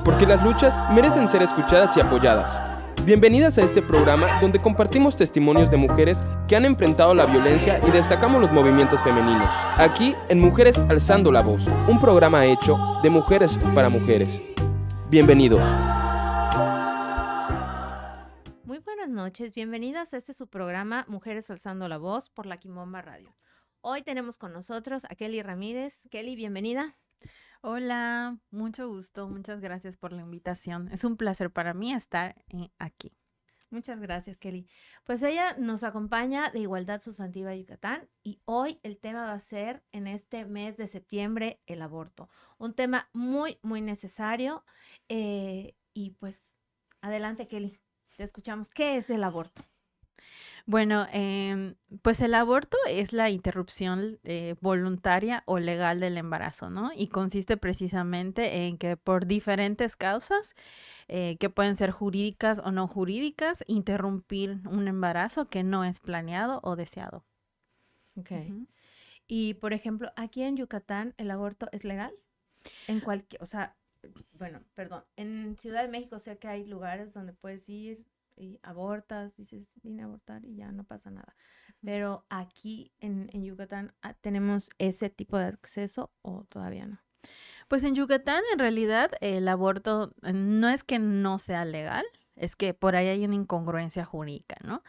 porque las luchas merecen ser escuchadas y apoyadas. Bienvenidas a este programa donde compartimos testimonios de mujeres que han enfrentado la violencia y destacamos los movimientos femeninos. Aquí en Mujeres Alzando la Voz, un programa hecho de mujeres para mujeres. Bienvenidos. Muy buenas noches, bienvenidas a su programa Mujeres Alzando la Voz por la Quimbomba Radio. Hoy tenemos con nosotros a Kelly Ramírez. Kelly, bienvenida. Hola, mucho gusto, muchas gracias por la invitación. Es un placer para mí estar aquí. Muchas gracias, Kelly. Pues ella nos acompaña de Igualdad Sustantiva Yucatán y hoy el tema va a ser en este mes de septiembre el aborto. Un tema muy, muy necesario y pues adelante, Kelly, te escuchamos. ¿Qué es el aborto? Bueno, pues el aborto es la interrupción voluntaria o legal del embarazo, ¿no? Y consiste precisamente en que por diferentes causas, que pueden ser jurídicas o no jurídicas, interrumpir un embarazo que no es planeado o deseado. Ok. Y, por ejemplo, aquí en Yucatán, ¿el aborto es legal? En cualquier, o sea, bueno, perdón, en Ciudad de México sé que hay lugares donde puedes ir y abortas, dices, vine a abortar y ya no pasa nada. Pero aquí en Yucatán, ¿tenemos ese tipo de acceso o todavía no? Pues en Yucatán, en realidad, el aborto no es que no sea legal, es que por ahí hay una incongruencia jurídica, ¿no?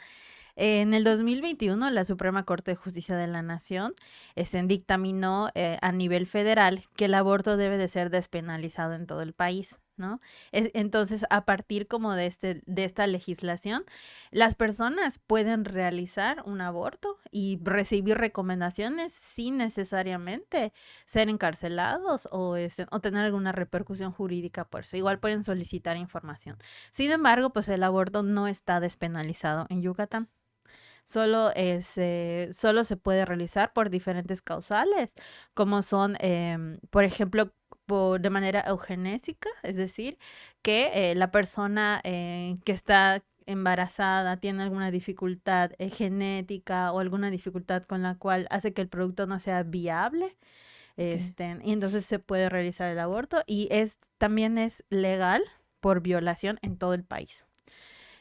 En el 2021, la Suprema Corte de Justicia de la Nación dictaminó a nivel federal que el aborto debe de ser despenalizado en todo el país, ¿no? Entonces, a partir como de esta legislación, las personas pueden realizar un aborto y recibir recomendaciones sin necesariamente ser encarcelados o tener alguna repercusión jurídica por eso. Igual pueden solicitar información. Sin embargo, pues el aborto no está despenalizado en Yucatán. Solo se puede realizar por diferentes causales, como son, por ejemplo, de manera eugenésica, es decir, que la persona que está embarazada tiene alguna dificultad genética o alguna dificultad con la cual hace que el producto no sea viable. Y entonces se puede realizar el aborto y también es legal por violación en todo el país.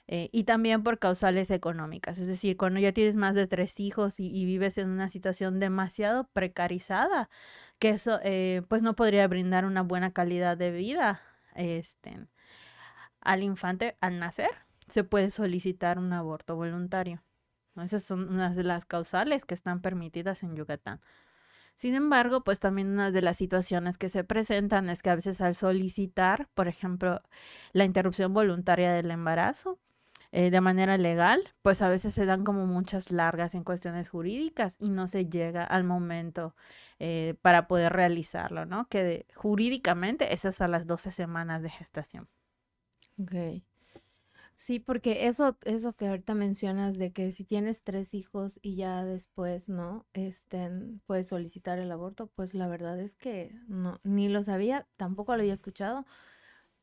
Y también por causales económicas, es decir, cuando ya tienes más de 3 hijos y vives en una situación demasiado precarizada, que eso pues no podría brindar una buena calidad de vida al infante al nacer, se puede solicitar un aborto voluntario, ¿no? Esas son unas de las causales que están permitidas en Yucatán. Sin embargo, pues también una de las situaciones que se presentan es que a veces al solicitar, por ejemplo, la interrupción voluntaria del embarazo, de manera legal, pues a veces se dan como muchas largas en cuestiones jurídicas y no se llega al momento para poder realizarlo, ¿no? Que jurídicamente es hasta las 12 semanas de gestación. Ok. Sí, porque eso que ahorita mencionas de que si tienes 3 hijos y ya después, ¿no? Puedes solicitar el aborto, pues la verdad es que no, ni lo sabía, tampoco lo había escuchado.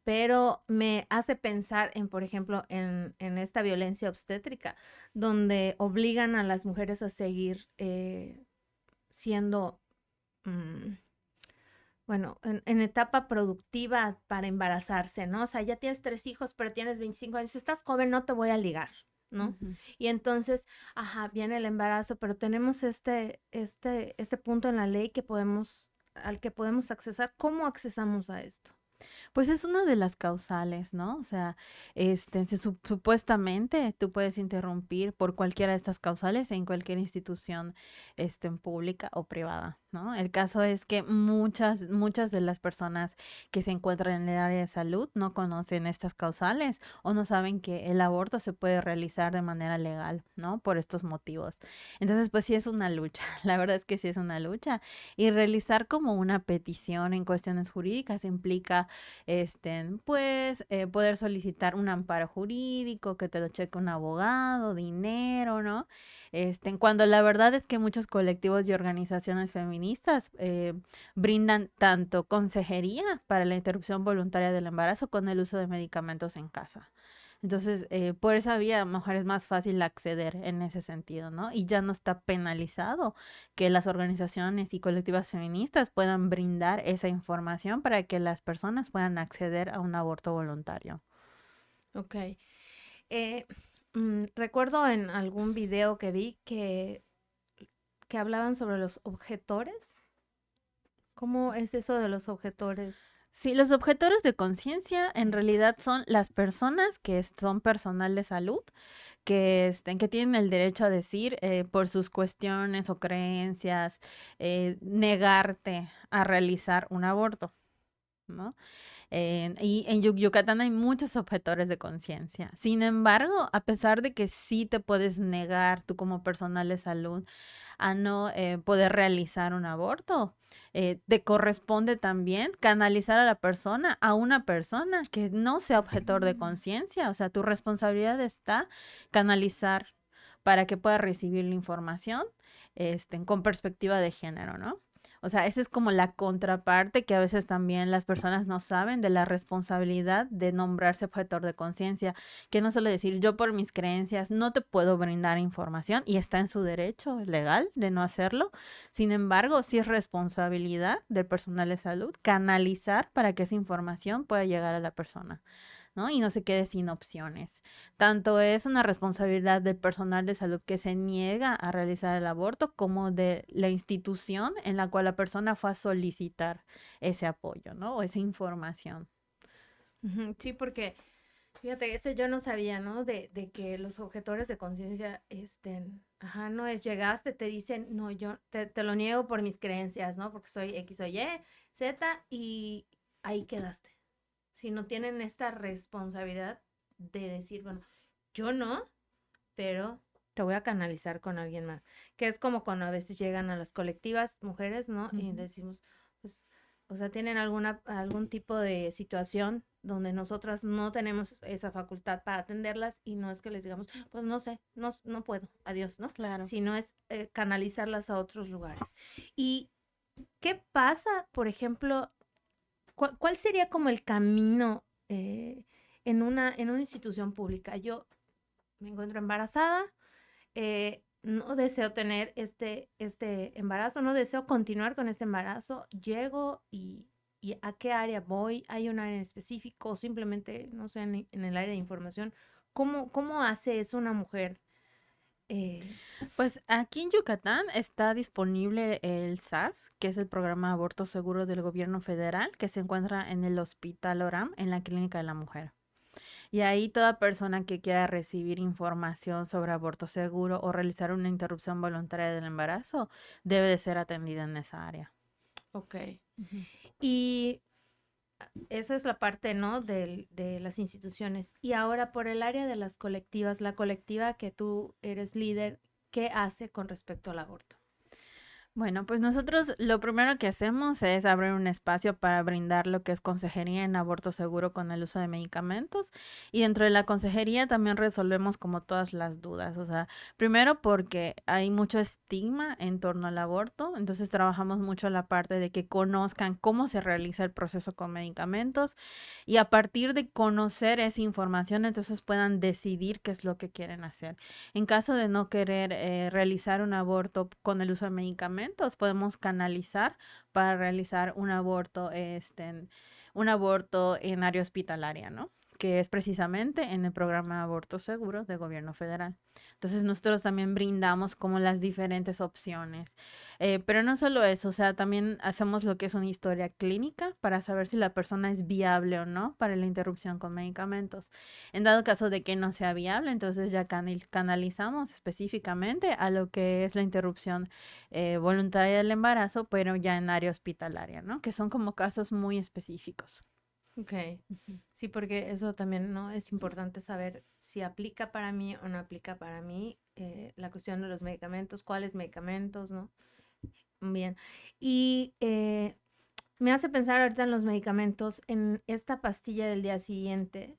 Pero me hace pensar en, por ejemplo, en esta violencia obstétrica, donde obligan a las mujeres a seguir siendo, bueno, en etapa productiva para embarazarse, ¿no? O sea, ya tienes 3 hijos, pero tienes 25 años, si estás joven, no te voy a ligar, ¿no? Uh-huh. Y entonces, viene el embarazo, pero tenemos este punto en la ley al que podemos accesar. ¿Cómo accesamos a esto? Pues es una de las causales, ¿no? O sea, supuestamente tú puedes interrumpir por cualquiera de estas causales en cualquier institución, pública o privada, ¿no? El caso es que muchas de las personas que se encuentran en el área de salud no conocen estas causales o no saben que el aborto se puede realizar de manera legal, ¿no? Por estos motivos. Entonces, pues sí es una lucha. La verdad es que sí es una lucha. Y realizar como una petición en cuestiones jurídicas implica poder solicitar un amparo jurídico, que te lo cheque un abogado, dinero, ¿no? Cuando la verdad es que muchos colectivos y organizaciones feministas brindan tanto consejería para la interrupción voluntaria del embarazo con el uso de medicamentos en casa. Entonces, por esa vía, a lo mejor es más fácil acceder en ese sentido, ¿no? Y ya no está penalizado que las organizaciones y colectivas feministas puedan brindar esa información para que las personas puedan acceder a un aborto voluntario. Ok. Eh, recuerdo en algún video que vi que hablaban sobre los objetores. ¿Cómo es eso de los objetores? Sí, los objetores de conciencia en Eso. realidad son las personas que son personal de salud, que tienen el derecho a decir por sus cuestiones o creencias, negarte a realizar un aborto, ¿no? Y en Yucatán hay muchos objetores de conciencia. Sin embargo, a pesar de que sí te puedes negar tú como personal de salud a no poder realizar un aborto, te corresponde también canalizar a la persona, a una persona que no sea objetor de conciencia. O sea, tu responsabilidad está canalizar para que pueda recibir la información con perspectiva de género, ¿no? O sea, esa es como la contraparte que a veces también las personas no saben de la responsabilidad de nombrarse objetor de conciencia, que no solo decir yo por mis creencias no te puedo brindar información y está en su derecho legal de no hacerlo. Sin embargo, sí es responsabilidad del personal de salud canalizar para que esa información pueda llegar a la persona, ¿no? Y no se quede sin opciones. Tanto es una responsabilidad del personal de salud que se niega a realizar el aborto como de la institución en la cual la persona fue a solicitar ese apoyo, ¿no? O esa información. Ujú, sí, porque fíjate, eso yo no sabía, ¿no? De que los objetores de conciencia, ajá, no es llegaste, te dicen, no, yo te lo niego por mis creencias, ¿no? Porque soy X o Y, Z, y ahí quedaste. Si no tienen esta responsabilidad de decir, bueno, yo no, pero te voy a canalizar con alguien más. Que es como cuando a veces llegan a las colectivas mujeres, ¿no? Y Ujú. decimos, pues, o sea, tienen algún tipo de situación donde nosotras no tenemos esa facultad para atenderlas y no es que les digamos, pues no sé, no puedo, adiós, ¿no? Claro. Sino es canalizarlas a otros lugares. ¿Y qué pasa, por ejemplo, cuál sería como el camino en una institución pública? Yo me encuentro embarazada, no deseo tener este embarazo, no deseo continuar con este embarazo, llego y ¿a qué área voy? ¿Hay un área en específico o simplemente, no sé, en el área de información? ¿Cómo hace eso una mujer? Eh, Pues aquí en Yucatán está disponible el SAS, que es el programa Aborto Seguro del Gobierno Federal, que se encuentra en el Hospital Oram, en la Clínica de la Mujer. Y ahí toda persona que quiera recibir información sobre aborto seguro o realizar una interrupción voluntaria del embarazo debe de ser atendida en esa área. ok. Ujú. Y esa es la parte, ¿no? De las instituciones. Y ahora por el área de las colectivas, la colectiva que tú eres líder, ¿qué hace con respecto al aborto? Bueno, pues nosotros lo primero que hacemos es abrir un espacio para brindar lo que es consejería en aborto seguro con el uso de medicamentos y dentro de la consejería también resolvemos como todas las dudas, o sea, primero porque hay mucho estigma en torno al aborto, entonces trabajamos mucho la parte de que conozcan cómo se realiza el proceso con medicamentos y a partir de conocer esa información entonces puedan decidir qué es lo que quieren hacer. En caso de no querer realizar un aborto con el uso de medicamentos, podemos canalizar para realizar un aborto en área hospitalaria, ¿no? Que es precisamente en el programa Aborto Seguro del Gobierno Federal. Entonces nosotros también brindamos como las diferentes opciones. Pero no solo eso, o sea, también hacemos lo que es una historia clínica para saber si la persona es viable o no para la interrupción con medicamentos. En dado caso de que no sea viable, entonces ya canalizamos específicamente a lo que es la interrupción voluntaria del embarazo, pero ya en área hospitalaria, ¿no? Que son como casos muy específicos. Ok, Ujú. sí, porque eso también, ¿no? Es importante saber si aplica para mí o no aplica para mí la cuestión de los medicamentos, cuáles medicamentos, ¿no? Bien. Y me hace pensar ahorita en los medicamentos, en esta pastilla del día siguiente,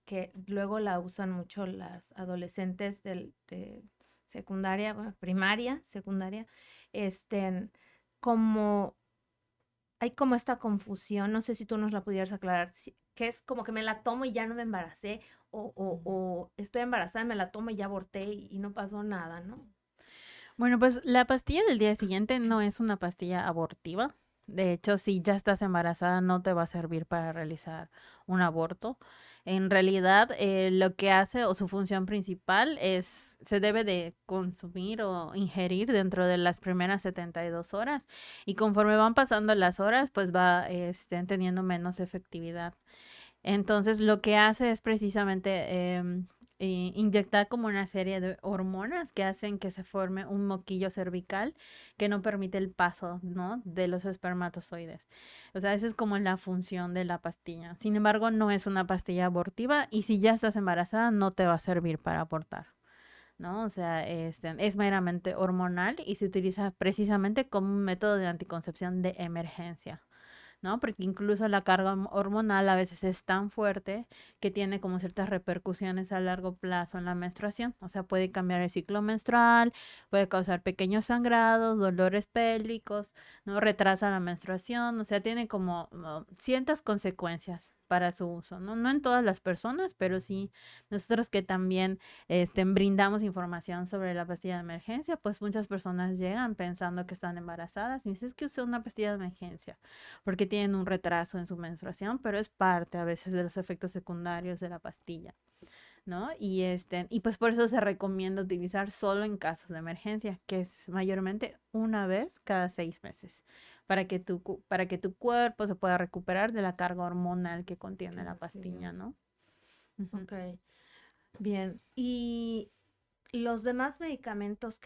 que luego la usan mucho las adolescentes de secundaria, bueno, primaria, secundaria, como hay como esta confusión, no sé si tú nos la pudieras aclarar, que es como que me la tomo y ya no me embaracé, o estoy embarazada, me la tomo y ya aborté y no pasó nada, ¿no? Bueno, pues la pastilla del día siguiente no es una pastilla abortiva. De hecho, si ya estás embarazada, no te va a servir para realizar un aborto. En realidad, lo que hace o su función principal es, se debe de consumir o ingerir dentro de las primeras 72 horas y conforme van pasando las horas, pues va teniendo menos efectividad. Entonces, lo que hace es precisamente inyectar como una serie de hormonas que hacen que se forme un moquillo cervical que no permite el paso, ¿no? De los espermatozoides. O sea, esa es como la función de la pastilla. Sin embargo, no es una pastilla abortiva y si ya estás embarazada, no te va a servir para abortar. ¿No? O sea, es meramente hormonal y se utiliza precisamente como un método de anticoncepción de emergencia. ¿No? Porque incluso la carga hormonal a veces es tan fuerte que tiene como ciertas repercusiones a largo plazo en la menstruación. O sea, puede cambiar el ciclo menstrual, puede causar pequeños sangrados, dolores pélvicos, ¿no? Retrasa la menstruación, o sea, tiene como ciertas consecuencias para su uso, ¿no? No en todas las personas, pero sí nosotros que también brindamos información sobre la pastilla de emergencia, pues muchas personas llegan pensando que están embarazadas y dicen, es que usé una pastilla de emergencia porque tienen un retraso en su menstruación, pero es parte a veces de los efectos secundarios de la pastilla, ¿no? Y pues por eso se recomienda utilizar solo en casos de emergencia, que es mayormente una vez cada 6 meses, para que tu cuerpo se pueda recuperar de la carga hormonal que contiene Que la recibió. pastilla, ¿no? Ujú. Ok, bien. Y los demás medicamentos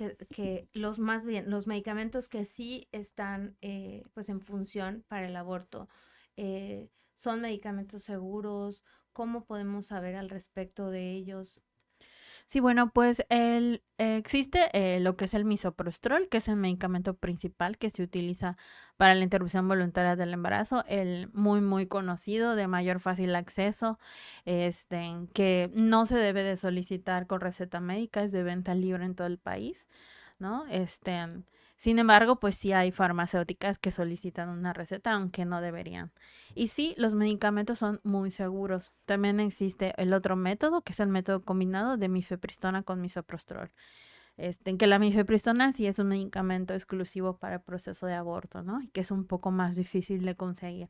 los más bien, los medicamentos que sí están pues en función para el aborto, son medicamentos seguros. ¿Cómo podemos saber al respecto de ellos? Sí, bueno, pues existe lo que es el misoprostol, que es el medicamento principal que se utiliza para la interrupción voluntaria del embarazo, el muy, muy conocido, de mayor fácil acceso, que no se debe de solicitar con receta médica, es de venta libre en todo el país, ¿no? Sin embargo, pues sí hay farmacéuticas que solicitan una receta, aunque no deberían. Y sí, los medicamentos son muy seguros. También existe el otro método, que es el método combinado de mifepristona con misoprostol. En que la mifepristona sí es un medicamento exclusivo para el proceso de aborto, ¿no? Y que es un poco más difícil de conseguir,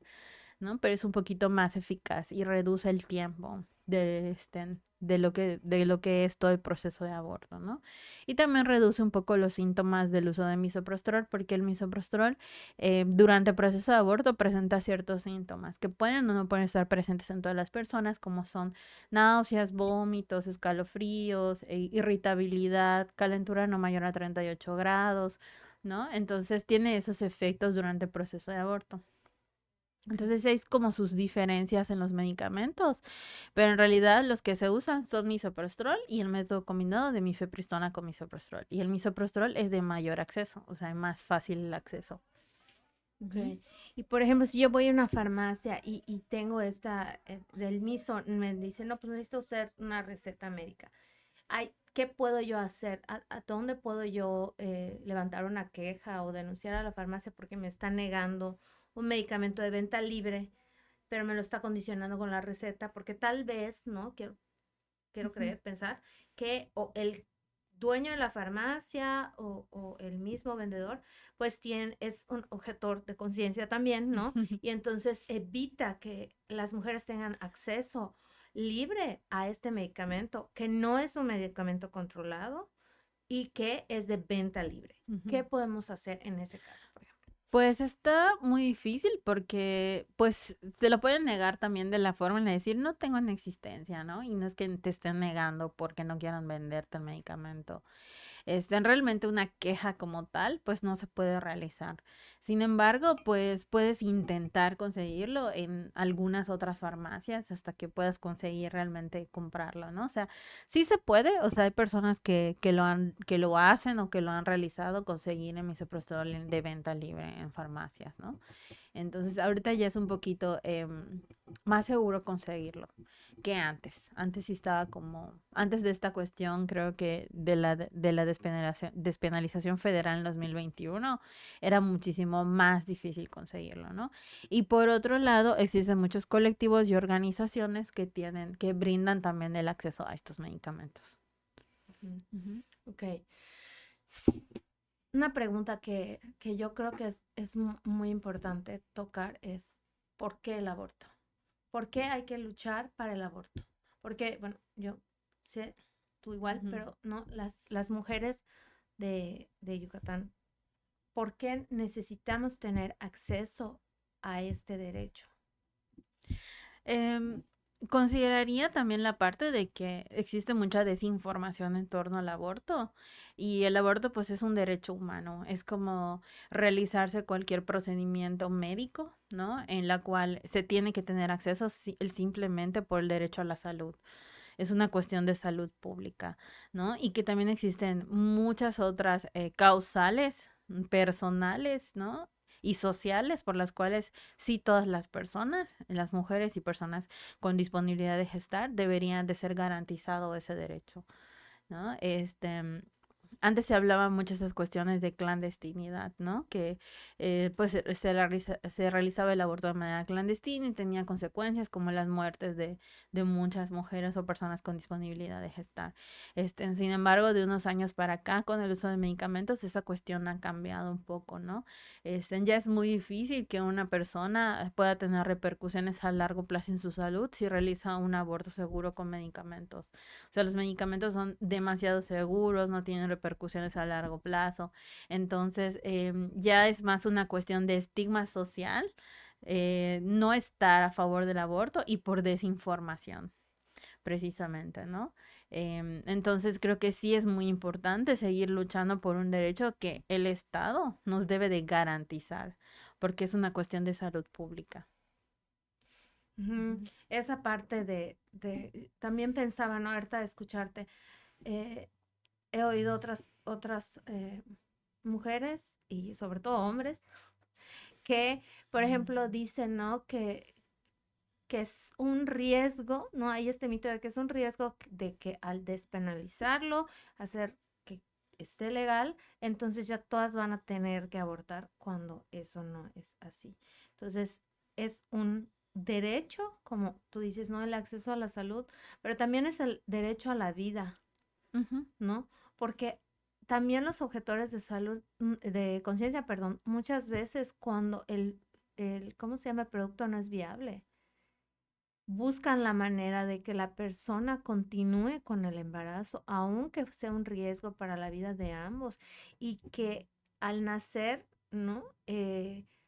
¿no? Pero es un poquito más eficaz y reduce el tiempo de lo que es todo el proceso de aborto, ¿no? Y también reduce un poco los síntomas del uso de misoprostol, porque el misoprostol durante el proceso de aborto presenta ciertos síntomas que pueden o no pueden estar presentes en todas las personas, como son náuseas, vómitos, escalofríos, irritabilidad, calentura no mayor a 38 grados, ¿no? Entonces tiene esos efectos durante el proceso de aborto. Ok. Entonces hay como sus diferencias en los medicamentos, pero en realidad los que se usan son misoprostol y el método combinado de mifepristona con misoprostol. Y el misoprostol es de mayor acceso, o sea, es más fácil el acceso. Ujú. Ok. Y por ejemplo, si yo voy a una farmacia y tengo esta del miso, me dicen, no, pues necesito hacer una receta médica. ¿Qué puedo yo hacer? ¿A dónde puedo yo levantar una queja o denunciar a la farmacia porque me está negando un medicamento de venta libre, pero me lo está condicionando con la receta? Porque tal vez, ¿no? Quiero Ujú. creer, pensar que o el dueño de la farmacia o el mismo vendedor, pues es un objetor de conciencia también, ¿no? Y entonces evita que las mujeres tengan acceso libre a este medicamento, que no es un medicamento controlado y que es de venta libre. Ujú. ¿Qué podemos hacer en ese caso, por ejemplo? Pues está muy difícil porque pues se lo pueden negar también de la forma en la de decir no tengo en existencia, ¿no? Y no es que te estén negando porque no quieran venderte el medicamento. Realmente una queja como tal, pues no se puede realizar. Sin embargo, pues puedes intentar conseguirlo en algunas otras farmacias hasta que puedas conseguir realmente comprarlo, ¿no? O sea, sí se puede, o sea, hay personas que lo hacen o que lo han realizado conseguir el misoprostol de venta libre en farmacias, ¿no? Entonces, ahorita ya es un poquito más seguro conseguirlo que antes. Antes sí estaba como, antes de esta cuestión, creo que de la despenalización federal en 2021, era muchísimo más difícil conseguirlo, ¿no? Y por otro lado, existen muchos colectivos y organizaciones que brindan también el acceso a estos medicamentos. Ujú. Ujú. Ok. Una pregunta que yo creo que es muy importante tocar es ¿por qué el aborto? ¿Por qué hay que luchar para el aborto? Porque, bueno, yo sé, tú igual, Ujú. pero no, las mujeres de Yucatán, ¿por qué necesitamos tener acceso a este derecho? Em, Consideraría también la parte de que existe mucha desinformación en torno al aborto y el aborto pues es un derecho humano, es como realizarse cualquier procedimiento médico, ¿no? En la cual se tiene que tener acceso simplemente por el derecho a la salud. Es una cuestión de salud pública, ¿no? Y que también existen muchas otras causales personales, ¿no? Y sociales por las cuales sí todas las personas, las mujeres y personas con disponibilidad de gestar, deberían de ser garantizado ese derecho, ¿no? Antes se hablaban muchas de esas cuestiones de clandestinidad, ¿no? Que pues se realizaba el aborto de manera clandestina y tenía consecuencias como las muertes de muchas mujeres o personas con disponibilidad de gestar. Sin embargo, de unos años para acá, con el uso de medicamentos, esa cuestión ha cambiado un poco, ¿no? Ya es muy difícil que una persona pueda tener repercusiones a largo plazo en su salud si realiza un aborto seguro con medicamentos. O sea, los medicamentos son demasiado seguros, no tienen repercusiones a largo plazo. Entonces, ya es más una cuestión de estigma social, no estar a favor del aborto y por desinformación, precisamente, ¿no? Entonces, creo que sí es muy importante seguir luchando por un derecho que el Estado nos debe de garantizar, porque es una cuestión de salud pública. Ujú. Ujú. Esa parte también pensaba, ¿no? Ahorita de escucharte, eh, he oído otras mujeres y sobre todo hombres que, por ejemplo, dicen, ¿no? Que es un riesgo, ¿no? Hay este mito de que es un riesgo de que al despenalizarlo, hacer que esté legal, entonces ya todas van a tener que abortar cuando eso no es así. Entonces, es un derecho, como tú dices, ¿no? El acceso a la salud, pero también es el derecho a la vida, Ujú. ¿no? Porque también los objetores de salud, de conciencia, perdón, muchas veces cuando ¿cómo se llama? El producto no es viable, buscan la manera de que la persona continúe con el embarazo, aunque sea un riesgo para la vida de ambos, y que al nacer, ¿no?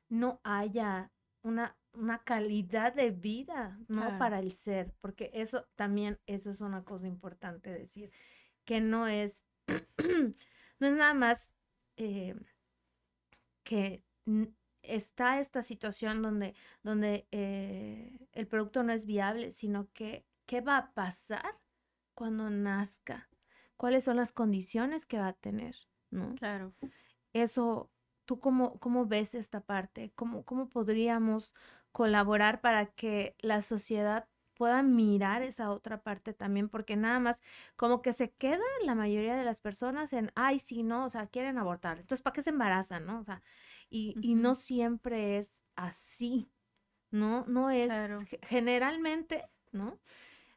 No haya una calidad de vida, ¿no? Claro. Para el ser, porque eso también, eso es una cosa importante decir, que no es, no es nada más eh, que está esta situación donde el producto no es viable, sino que qué va a pasar cuando nazca, cuáles son las condiciones que va a tener, ¿no? Claro. Eso, ¿tú cómo ves esta parte? ¿Cómo podríamos colaborar para que la sociedad pueda mirar esa otra parte también? Porque nada más como que se queda la mayoría de las personas en, ay, sí, no, o sea, quieren abortar. Entonces, ¿para qué se embarazan, no? O sea, y Ujú. no siempre es así, ¿no? No es, Claro. generalmente, ¿no?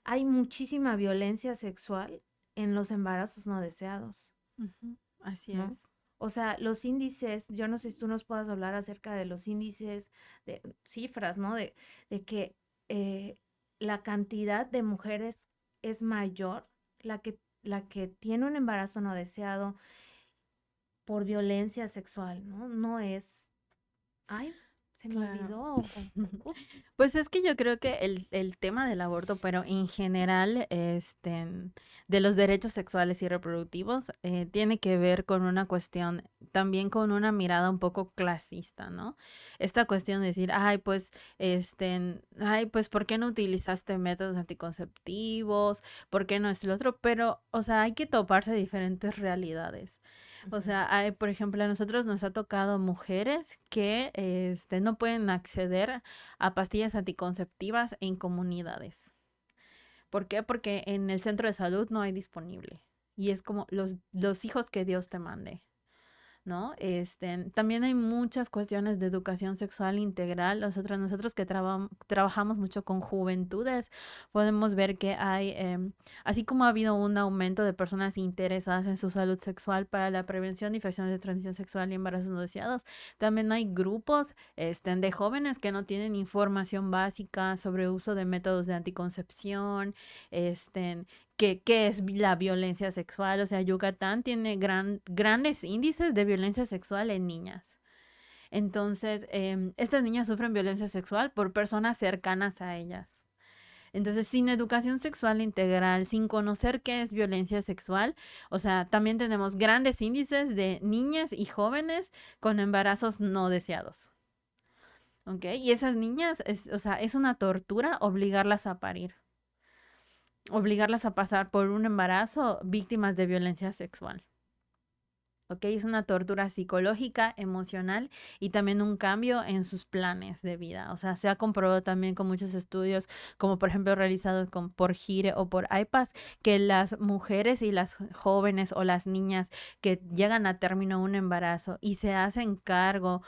Hay muchísima violencia sexual en los embarazos no deseados, Ujú. Así ¿no? es. O sea, los índices, yo no sé si tú nos puedas hablar acerca de los índices, de cifras, ¿no? De que eh, la cantidad de mujeres es mayor, la que tiene un embarazo no deseado por violencia sexual, ¿no? No es, ay, se me Claro. olvidó. Uf. Pues es que yo creo que el tema del aborto, pero en general, de los derechos sexuales y reproductivos, tiene que ver con una cuestión, también con una mirada un poco clasista, ¿no? Esta cuestión de decir, ay, pues, ¿por qué no utilizaste métodos anticonceptivos? ¿Por qué no es el otro? Pero, o sea, hay que toparse diferentes realidades. O Ujú. sea, hay, por ejemplo, a nosotros nos ha tocado mujeres que no pueden acceder a pastillas anticonceptivas en comunidades. ¿Por qué? Porque en el centro de salud no hay disponible. Y es como los hijos que Dios te mande. ¿No? También hay muchas cuestiones de educación sexual integral. Nosotros que trabajamos mucho con juventudes, podemos ver que hay, así como ha habido un aumento de personas interesadas en su salud sexual para la prevención de infecciones de transmisión sexual y embarazos no deseados, también hay grupos, de jóvenes que no tienen información básica sobre uso de métodos de anticoncepción, qué es la violencia sexual. O sea, Yucatán tiene grandes índices de violencia sexual en niñas. Entonces, estas niñas sufren violencia sexual por personas cercanas a ellas. Entonces, sin educación sexual integral, sin conocer qué es violencia sexual, o sea, también tenemos grandes índices de niñas y jóvenes con embarazos no deseados. ¿Ok? Y esas niñas, o sea, es una tortura obligarlas a pasar por un embarazo víctimas de violencia sexual. ¿Ok? Es una tortura psicológica, emocional y también un cambio en sus planes de vida. O sea, se ha comprobado también con muchos estudios, como por ejemplo realizados por GIRE o por IPAS, que las mujeres y las jóvenes o las niñas que llegan a término un embarazo y se hacen cargo,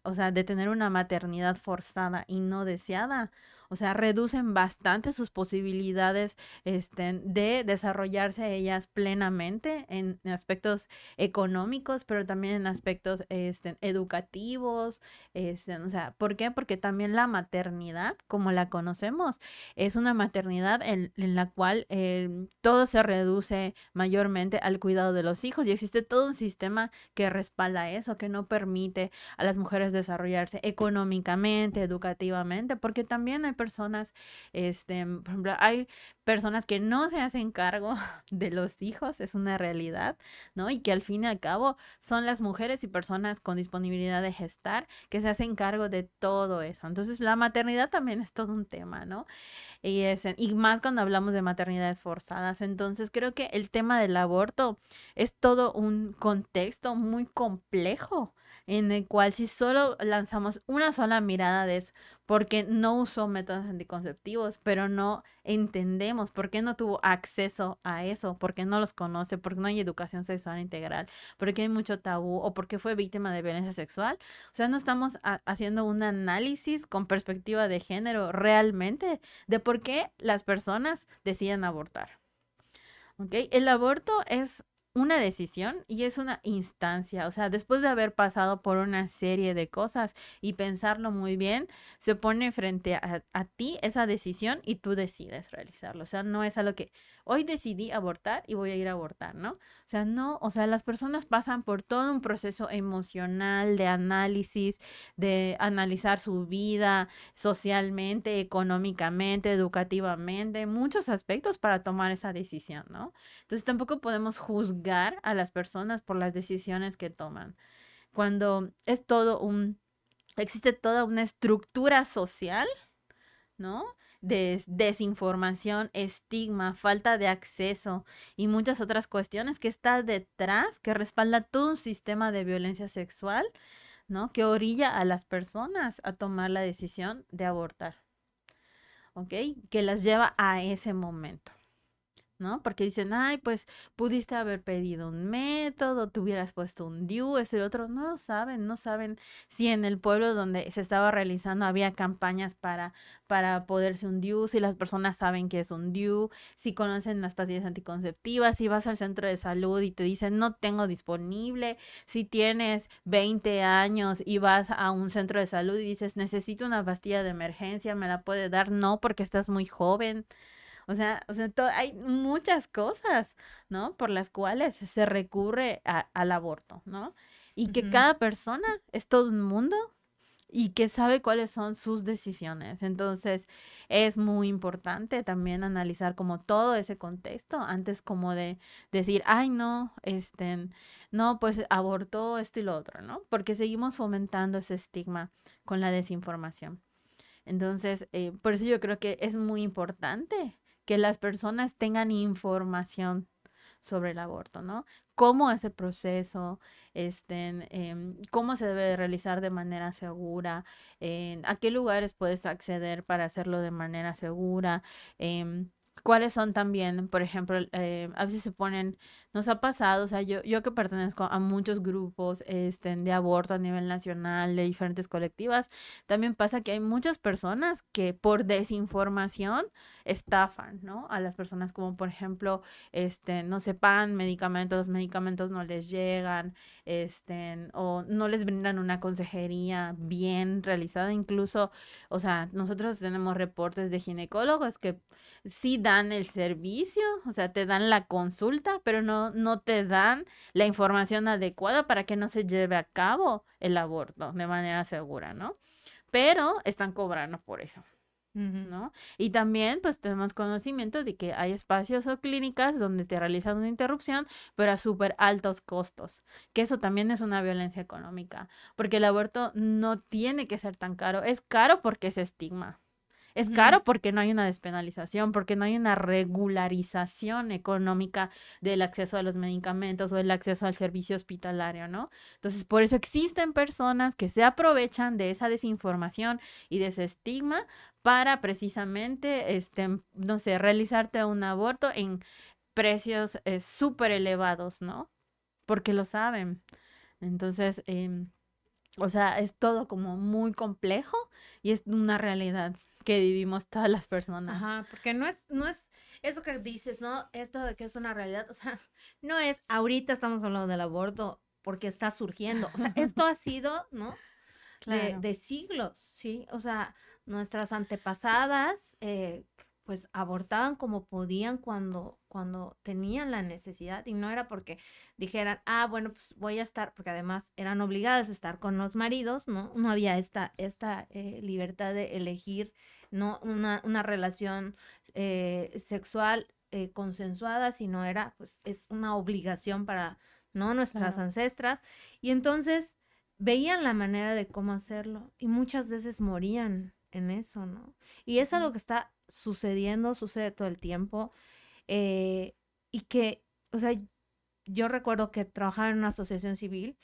o sea, de tener una maternidad forzada y no deseada, o sea, reducen bastante sus posibilidades, de desarrollarse ellas plenamente en aspectos económicos, pero también en aspectos educativos. O sea, ¿por qué? Porque también la maternidad, como la conocemos, es una maternidad en la cual todo se reduce mayormente al cuidado de los hijos y existe todo un sistema que respalda eso, que no permite a las mujeres desarrollarse económicamente, educativamente, porque también hay personas, por ejemplo, hay personas que no se hacen cargo de los hijos, es una realidad, ¿no? Y que al fin y al cabo son las mujeres y personas con disponibilidad de gestar que se hacen cargo de todo eso. Entonces, la maternidad también es todo un tema, ¿no? Y más cuando hablamos de maternidades forzadas. Entonces, creo que el tema del aborto es todo un contexto muy complejo en el cual si solo lanzamos una sola mirada de eso, porque no usó métodos anticonceptivos, pero no entendemos por qué no tuvo acceso a eso, porque no los conoce, porque no hay educación sexual integral, porque hay mucho tabú o porque fue víctima de violencia sexual. O sea, no estamos haciendo un análisis con perspectiva de género realmente de por qué las personas deciden abortar. ¿Ok? El aborto es una decisión y es una instancia, o sea, después de haber pasado por una serie de cosas y pensarlo muy bien, se pone frente a ti esa decisión y tú decides realizarlo. O sea, no es algo que hoy decidí abortar y voy a ir a abortar, ¿no? O sea, no, o sea, las personas pasan por todo un proceso emocional de análisis, de analizar su vida socialmente, económicamente, educativamente, muchos aspectos para tomar esa decisión, ¿no? Entonces tampoco podemos juzgar a las personas por las decisiones que toman. Cuando es existe toda una estructura social, ¿no? De desinformación, estigma, falta de acceso y muchas otras cuestiones que está detrás, que respalda todo un sistema de violencia sexual, ¿no? Que orilla a las personas a tomar la decisión de abortar, ¿ok? Que las lleva a ese momento. ¿No? Porque dicen, ay, pues pudiste haber pedido un método, te hubieras puesto un DIU, ese otro. No lo saben, no saben si en el pueblo donde se estaba realizando había campañas para poderse un DIU, si las personas saben que es un DIU, si conocen las pastillas anticonceptivas, si vas al centro de salud y te dicen, no tengo disponible, si tienes 20 años y vas a un centro de salud y dices, necesito una pastilla de emergencia, ¿me la puede dar? No, porque estás muy joven. Hay muchas cosas, ¿no? Por las cuales se recurre al aborto, ¿no? Y que Ujú. cada persona es todo un mundo y que sabe cuáles son sus decisiones. Entonces, es muy importante también analizar como todo ese contexto antes como de decir, ay, no, no, pues abortó esto y lo otro, ¿no? Porque seguimos fomentando ese estigma con la desinformación. Entonces, por eso yo creo que es muy importante que las personas tengan información, sobre el aborto, ¿no? Cómo ese proceso, cómo se debe de realizar de manera segura, a qué lugares puedes acceder para hacerlo de manera segura, em, cuáles son también, por ejemplo, a veces se ponen, nos ha pasado, o sea, yo que pertenezco a muchos grupos de aborto a nivel nacional, de diferentes colectivas, también pasa que hay muchas personas que por desinformación estafan, ¿no? A las personas como, por ejemplo, no sepan medicamentos, los medicamentos no les llegan, o no les brindan una consejería bien realizada, incluso, o sea, nosotros tenemos reportes de ginecólogos que sí dan el servicio, o sea, te dan la consulta, pero no te dan la información adecuada para que no se lleve a cabo el aborto de manera segura, ¿no? Pero están cobrando por eso, Ujú. ¿no? Y también, pues, tenemos conocimiento de que hay espacios o clínicas donde te realizan una interrupción, pero a súper altos costos, que eso también es una violencia económica, porque el aborto no tiene que ser tan caro, es caro porque es estigma. Es Ujú. caro porque no hay una despenalización, porque no hay una regularización económica del acceso a los medicamentos o el acceso al servicio hospitalario, ¿no? Entonces, por eso existen personas que se aprovechan de esa desinformación y de ese estigma para precisamente, no sé, realizarte un aborto en precios súper elevados, ¿no? Porque lo saben. Entonces, o sea, es todo como muy complejo y es una realidad que vivimos todas las personas. Ajá, porque no es eso que dices, ¿no? Esto de que es una realidad, o sea, no es ahorita estamos hablando del aborto porque está surgiendo, o sea, esto ha sido, ¿no? de, Claro. de siglos, ¿sí? O sea, nuestras antepasadas, pues abortaban como podían cuando tenían la necesidad y no era porque dijeran, ah, bueno, pues voy a estar, porque además eran obligadas a estar con los maridos, ¿no? No había esta libertad de elegir, ¿no? Una relación sexual consensuada, sino era, pues, es una obligación para, ¿no? Nuestras Claro. ancestras. Y entonces veían la manera de cómo hacerlo y muchas veces morían en eso, ¿no? Y es algo Ujú. que está sucediendo, sucede todo el tiempo, eh, y que, o sea, yo recuerdo que trabajaba en una asociación civil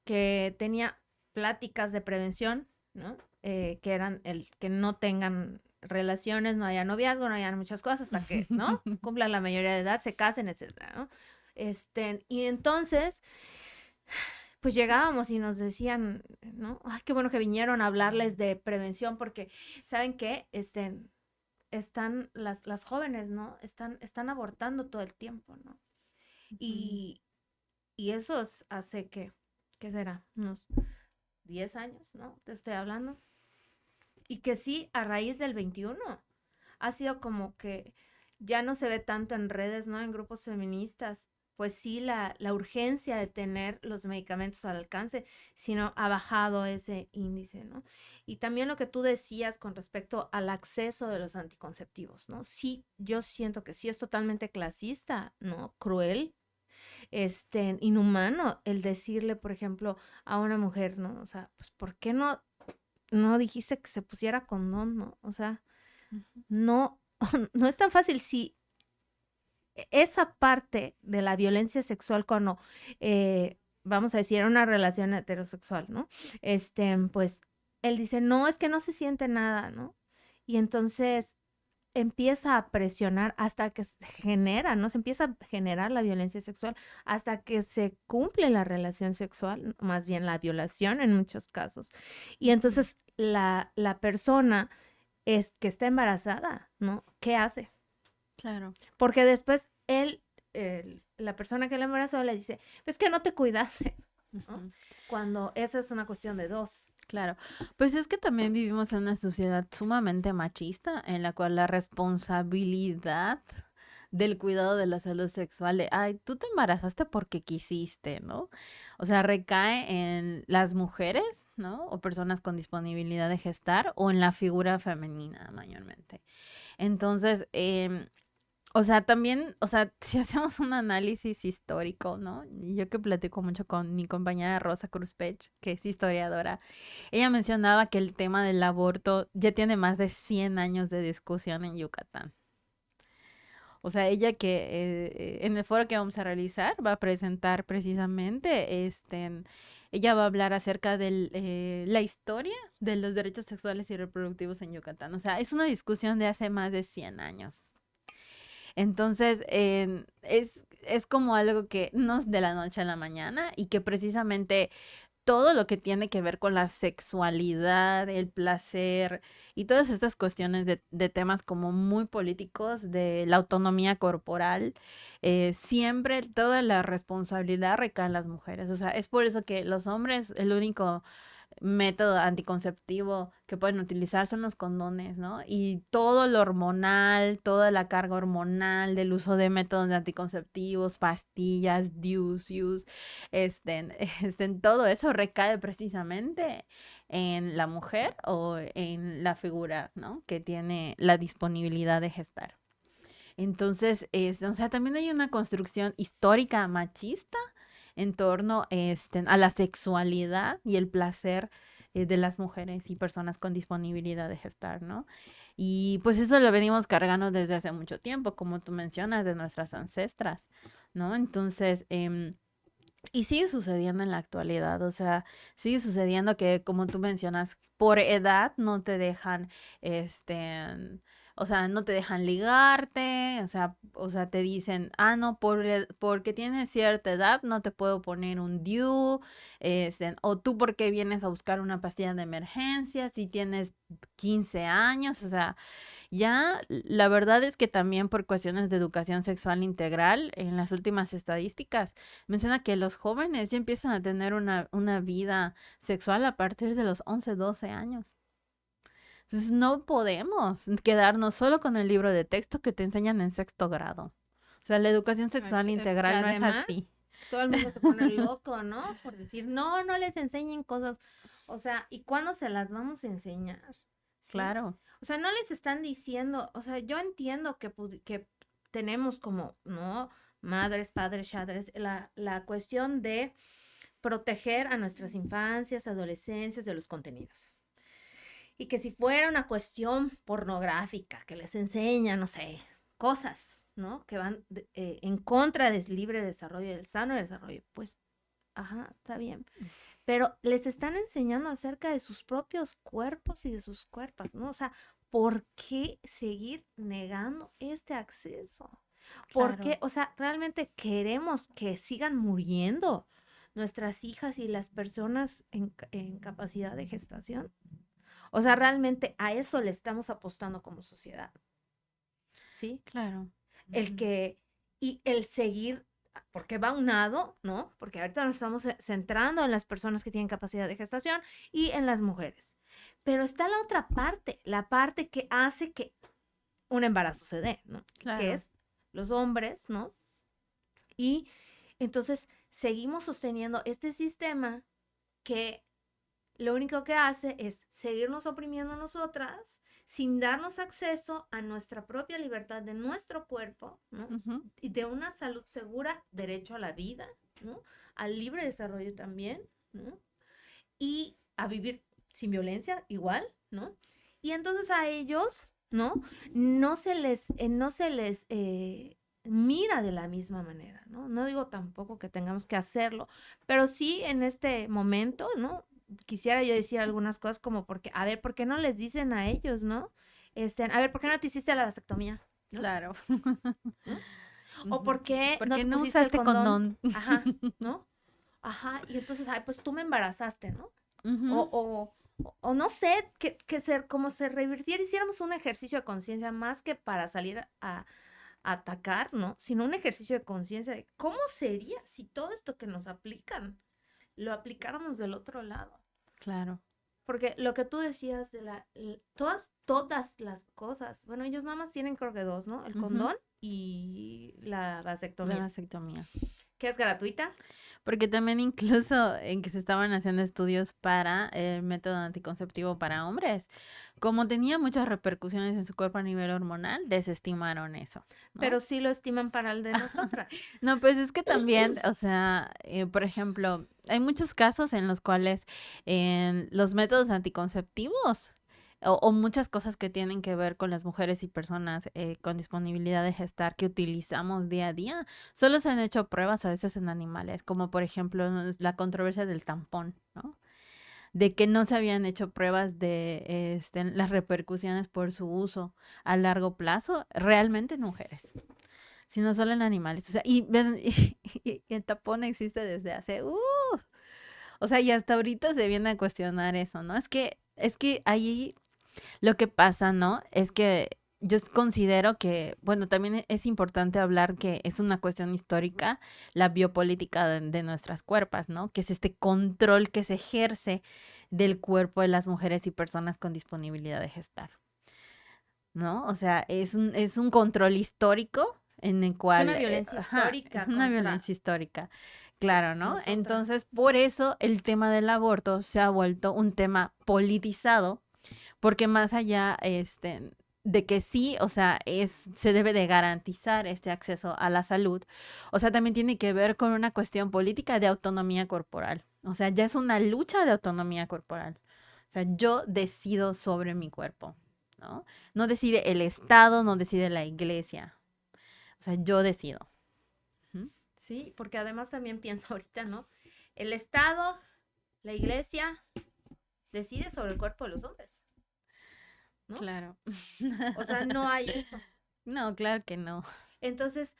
que tenía pláticas de prevención, ¿no? Que eran el que no tengan relaciones, no haya noviazgo, no haya muchas cosas hasta que, ¿no? Cumplan la mayoría de edad, se casen, etcétera, ¿no? Y entonces pues llegábamos y nos decían, ¿no? Ay, qué bueno que vinieron a hablarles de prevención porque, ¿saben qué? Están las jóvenes, ¿no? Están abortando todo el tiempo, ¿no? Ujú. Y, y eso hace que, ¿qué será? Unos 10 años, ¿no? Te estoy hablando. Y que sí, a raíz del 21 ha sido como que ya no se ve tanto en redes, ¿no? En grupos feministas, pues sí, la urgencia de tener los medicamentos al alcance, sino ha bajado ese índice, ¿no? Y también lo que tú decías con respecto al acceso de los anticonceptivos, ¿no? Sí, yo siento que sí es totalmente clasista, ¿no? Cruel, inhumano el decirle, por ejemplo, a una mujer, ¿no? O sea, pues, ¿por qué no dijiste que se pusiera condón, ¿no? O sea, Ujú. no, no es tan fácil. Si esa parte de la violencia sexual cuando, vamos a decir, era una relación heterosexual, ¿no? Pues él dice, no, es que no se siente nada, ¿no? Y entonces empieza a presionar hasta que se genera, ¿no? Se empieza a generar la violencia sexual hasta que se cumple la relación sexual, más bien la violación en muchos casos. Y Ujú. entonces la persona es que está embarazada, ¿no? ¿Qué hace? Claro. Porque después la persona que la embarazó le dice, pues que no te cuidaste, ¿no? Ujú. Cuando esa es una cuestión de dos. Claro, pues es que también vivimos en una sociedad sumamente machista en la cual la responsabilidad del cuidado de la salud sexual, de, ay, tú te embarazaste porque quisiste, ¿no? O sea, recae en las mujeres, ¿no? O personas con disponibilidad de gestar o en la figura femenina mayormente. Entonces, o sea, también, o sea, si hacemos un análisis histórico, ¿no? Y yo que platico mucho con mi compañera Rosa Cruzpech, que es historiadora, ella mencionaba que el tema del aborto ya tiene más de 100 años de discusión en Yucatán. O sea, ella que en el foro que vamos a realizar va a presentar precisamente, ella va a hablar acerca de la historia de los derechos sexuales y reproductivos en Yucatán. O sea, es una discusión de hace más de 100 años. Entonces, es como algo que no es de la noche a la mañana y que precisamente todo lo que tiene que ver con la sexualidad, el placer y todas estas cuestiones de temas como muy políticos, de la autonomía corporal, siempre toda la responsabilidad recae en las mujeres. O sea, es por eso que los hombres, el único método anticonceptivo que pueden utilizar son los condones, ¿no? Y todo lo hormonal, toda la carga hormonal del uso de métodos de anticonceptivos, pastillas, DIUs, todo eso recae precisamente en la mujer o en la figura, ¿no? Que tiene la disponibilidad de gestar. Entonces, o sea, también hay una construcción histórica machista en torno a la sexualidad y el placer de las mujeres y personas con disponibilidad de gestar, ¿no? Y pues eso lo venimos cargando desde hace mucho tiempo, como tú mencionas, de nuestras ancestras, ¿no? Entonces, y sigue sucediendo en la actualidad, o sea, sigue sucediendo que, como tú mencionas, por edad no te dejan, o sea, no te dejan ligarte, o sea, te dicen, no, porque tienes cierta edad no te puedo poner un DIU, o tú porque vienes a buscar una pastilla de emergencia si tienes 15 años, o sea, ya, la verdad es que también por cuestiones de educación sexual integral, en las últimas estadísticas, menciona que los jóvenes ya empiezan a tener una vida sexual a partir de los 11 12 años. Entonces, no podemos quedarnos solo con el libro de texto que te enseñan en sexto grado. O sea, la educación sexual Que integral no es además así. todo el mundo se pone loco, ¿no? Por decir, no, no les enseñen cosas. O sea, ¿y cuándo se las vamos a enseñar? ¿Sí? Claro, O sea, no les están diciendo, o sea, yo entiendo que tenemos como, ¿no? Madres, padres, padres, la cuestión de proteger a nuestras infancias, adolescencias de los contenidos. Y que si fuera una cuestión pornográfica que les enseña, no sé, cosas, ¿no? Que van en contra del libre desarrollo, del sano desarrollo, pues, ajá, está bien. Pero les están enseñando acerca de sus propios cuerpos y de sus cuerpos, ¿no? O sea, ¿por qué seguir negando este acceso? ¿Por qué? claro. O sea, ¿realmente queremos que sigan muriendo nuestras hijas y las personas en capacidad de gestación? O sea, realmente a eso le estamos apostando como sociedad, ¿sí? Claro. El Ujú. que, y el seguir, porque va unado, ¿no? Porque ahorita nos estamos centrando en las personas que tienen capacidad de gestación y en las mujeres. Pero está la otra parte, la parte que hace que un embarazo se dé, ¿no? Que Claro. es los hombres, ¿no? Y entonces seguimos sosteniendo este sistema que lo único que hace es seguirnos oprimiendo a nosotras sin darnos acceso a nuestra propia libertad de nuestro cuerpo, ¿no? Ujú. Y de una salud segura, derecho a la vida, ¿no? Al libre desarrollo también, ¿no? Y a vivir sin violencia igual, ¿no? Y entonces a ellos, ¿no? No se les mira de la misma manera, ¿no? No digo tampoco que tengamos que hacerlo, pero sí en este momento, ¿no? Quisiera yo decir algunas cosas como porque, a ver, ¿por qué no les dicen a ellos, ¿no? A ver, ¿por qué no te hiciste la vasectomía? ¿No? Claro. ¿No? ¿O Ujú. por qué ¿Por no qué te no pusiste el usaste condón? condón? Ajá, ¿no? Ajá, y entonces, ay, pues tú me embarazaste, ¿no? Ujú. O no sé, como se revirtiera, hiciéramos un ejercicio de conciencia más que para salir a atacar, ¿no? Sino un ejercicio de conciencia de cómo sería si todo esto que nos aplican lo aplicáramos del otro lado. Claro. Porque lo que tú decías de todas las cosas, bueno, ellos nada más tienen creo que dos, ¿no? El Ujú. condón y la La vasectomía, vasectomía. que es gratuita. Porque también incluso en que se estaban haciendo estudios para el método anticonceptivo para hombres, como tenía muchas repercusiones en su cuerpo a nivel hormonal, desestimaron eso, ¿no? Pero sí lo estiman para el de nosotras. No, pues es que también, o sea, por ejemplo, hay muchos casos en los cuales los métodos anticonceptivos, o muchas cosas que tienen que ver con las mujeres y personas con disponibilidad de gestar que utilizamos día a día, solo se han hecho pruebas a veces en animales, como por ejemplo la controversia del tampón, ¿no? De que no se habían hecho pruebas de las repercusiones por su uso a largo plazo realmente en mujeres, sino solo en animales. O sea, y el tampón existe desde hace, o sea, y hasta ahorita se viene a cuestionar eso, ¿no? Es que ahí lo que pasa, ¿no? Es que yo considero que, bueno, también es importante hablar que es una cuestión histórica la biopolítica de nuestras cuerpos, ¿no? Que es este control que se ejerce del cuerpo de las mujeres y personas con disponibilidad de gestar, ¿no? O sea, es un control histórico en el Es una cual, violencia ajá, es histórica una contra violencia histórica, claro, ¿no? nosotras. Entonces, por eso el tema del aborto se ha vuelto un tema politizado porque más allá, de que sí, o sea, se debe de garantizar este acceso a la salud, o sea, también tiene que ver con una cuestión política de autonomía corporal. O sea, ya es una lucha de autonomía corporal. O sea, yo decido sobre mi cuerpo, ¿no? No decide el Estado, no decide la iglesia. O sea, yo decido. Ujú. Sí, porque además también pienso ahorita, ¿no? El Estado, la iglesia, decide sobre el cuerpo de los hombres, ¿no? Claro. O sea, no hay eso. No, claro que no. Entonces,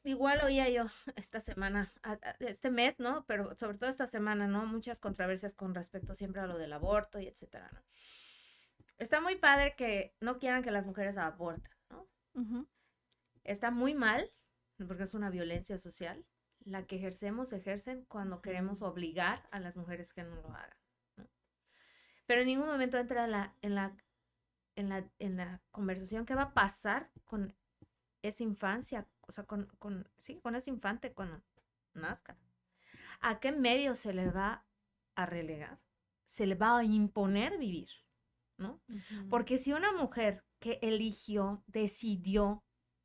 igual oía yo esta semana, este mes, ¿no? Pero sobre todo esta semana, ¿no? Muchas controversias con respecto siempre a lo del aborto y etcétera, ¿no? Está muy padre que no quieran que las mujeres aborten, ¿no? Ujú. Está muy mal, porque es una violencia social, la que ejercen cuando queremos obligar a las mujeres que no lo hagan, ¿no? Pero en ningún momento entra en la conversación qué va a pasar con esa infancia, o sea, sí, con ese infante cuando nazca. ¿A qué medio se le va a relegar? Se le va a imponer vivir, ¿no? Ujú. Porque si una mujer que eligió, decidió,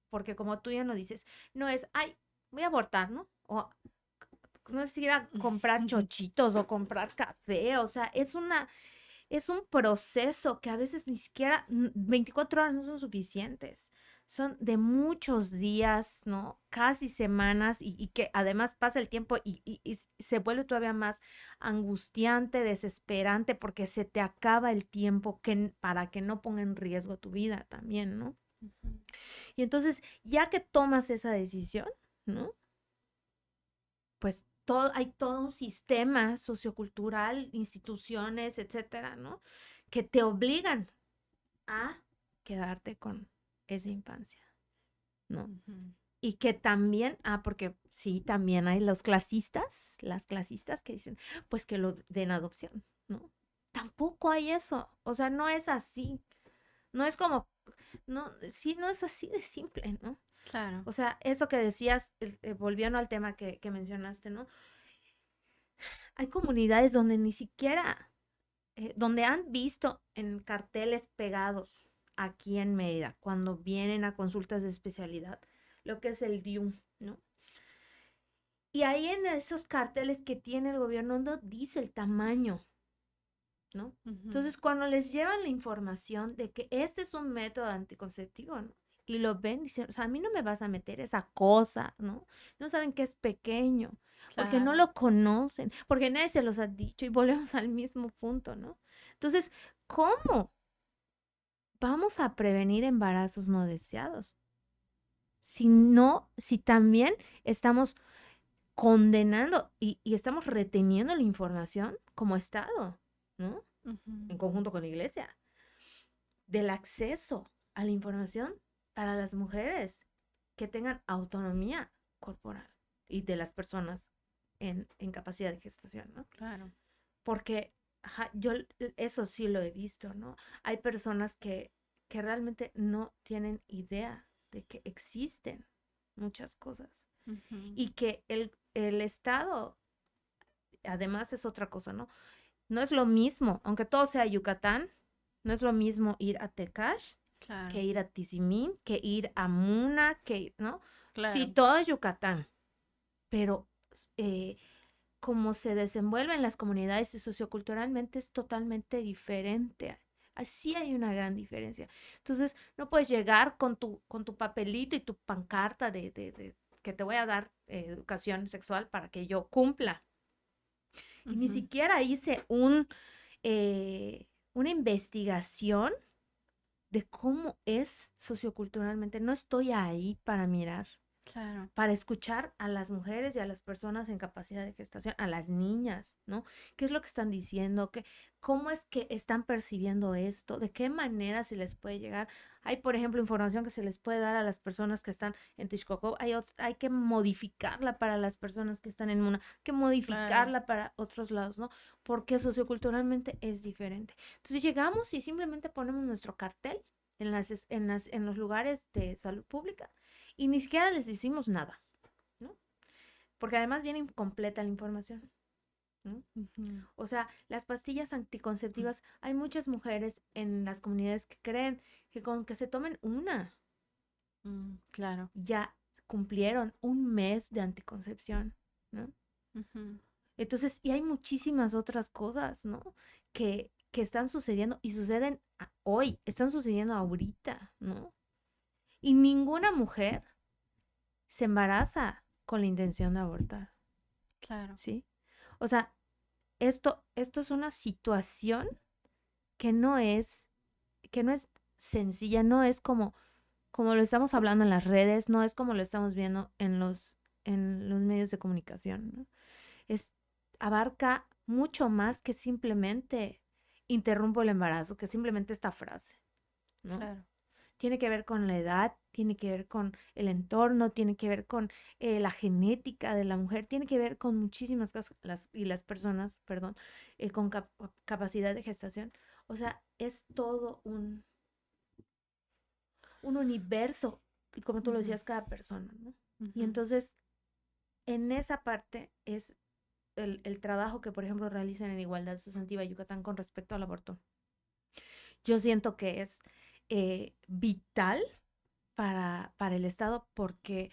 porque como tú ya no dices, no es, ay, voy a abortar, ¿no? O no es ir a comprar chochitos o comprar café, o sea, es un proceso que a veces ni siquiera 24 horas no son suficientes. Son de muchos días, ¿no? Casi semanas y que además pasa el tiempo y se vuelve todavía más angustiante, desesperante, porque se te acaba el tiempo para que no ponga en riesgo tu vida también, ¿no? Ujú. Y entonces, ya que tomas esa decisión, ¿no? Pues hay todo un sistema sociocultural, instituciones, etcétera, ¿no? Que te obligan a quedarte con esa infancia, ¿no? Ujú. Y que también, porque sí, también hay las clasistas que dicen, pues que lo den adopción, ¿no? Tampoco hay eso, o sea, no es así, no es como, no, sí, no es así de simple, ¿no? Claro. O sea, eso que decías, volviendo al tema que mencionaste, ¿no? Hay comunidades donde ni siquiera, donde han visto en carteles pegados aquí en Mérida, cuando vienen a consultas de especialidad, lo que es el DIU, ¿no? Y ahí en esos carteles que tiene el gobierno no dice el tamaño, ¿no? Ujú. Entonces, cuando les llevan la información de que este es un método anticonceptivo, ¿no? Y lo ven, dicen, o sea, a mí no me vas a meter esa cosa, ¿no? No saben que es pequeño, porque no Claro. lo conocen, porque nadie se los ha dicho y volvemos al mismo punto, ¿no? Entonces, ¿cómo vamos a prevenir embarazos no deseados? Si no, si también estamos condenando y estamos reteniendo la información como Estado, ¿no? Ujú. En conjunto con la iglesia, del acceso a la información para las mujeres que tengan autonomía corporal y de las personas en capacidad de gestación, ¿no? Claro. Porque ajá, yo eso sí lo he visto, ¿no? Hay personas que realmente no tienen idea de que existen muchas cosas Ujú. y que el Estado, además es otra cosa, ¿no? No es lo mismo, aunque todo sea Yucatán, no es lo mismo ir a Tecash Claro. que ir a Tizimín, que ir a Muna, ¿no? Sí, Claro. todo es Yucatán, pero eh, como se desenvuelve en las comunidades y socioculturalmente es totalmente diferente. Así hay una gran diferencia. Entonces, no puedes llegar con tu papelito y tu pancarta de que te voy a dar educación sexual para que yo cumpla. Y ni Ujú. siquiera hice una investigación de cómo es socioculturalmente. No estoy ahí para mirar, Claro. para escuchar a las mujeres y a las personas en capacidad de gestación, a las niñas, ¿no? ¿Qué es lo que están diciendo? ¿Cómo es que están percibiendo esto? ¿De qué manera se les puede llegar? Hay, por ejemplo, información que se les puede dar a las personas que están en Texcoco. Hay que modificarla para las personas que están en Muna, hay que Claro. modificarla para otros lados, ¿no? Porque socioculturalmente es diferente. Entonces llegamos y simplemente ponemos nuestro cartel en los lugares de salud pública y ni siquiera les decimos nada, ¿no? Porque además viene incompleta la información, ¿no? Ujú. O sea, las pastillas anticonceptivas, hay muchas mujeres en las comunidades que creen que con que se tomen una, Claro. ya cumplieron un mes de anticoncepción, ¿no? Ujú. Entonces, y hay muchísimas otras cosas, ¿no? Que están sucediendo y suceden hoy, están sucediendo ahorita, ¿no? Y ninguna mujer se embaraza con la intención de abortar, Claro. ¿sí? O sea, esto es una situación que que no es sencilla, no es como lo estamos hablando en las redes, no es como lo estamos viendo en los medios de comunicación, ¿no? Es, abarca mucho más que simplemente interrumpo el embarazo, que simplemente esta frase, ¿no? Claro. Tiene que ver con la edad, tiene que ver con el entorno, tiene que ver con la genética de la mujer, tiene que ver con muchísimas cosas, las personas, perdón, con capacidad de gestación. O sea, es todo un universo, y como tú lo Ujú. decías, cada persona, ¿no? Y Ujú. entonces, en esa parte es el trabajo que, por ejemplo, realizan en Igualdad Sustantiva Yucatán con respecto al aborto. Yo siento que es vital para el Estado porque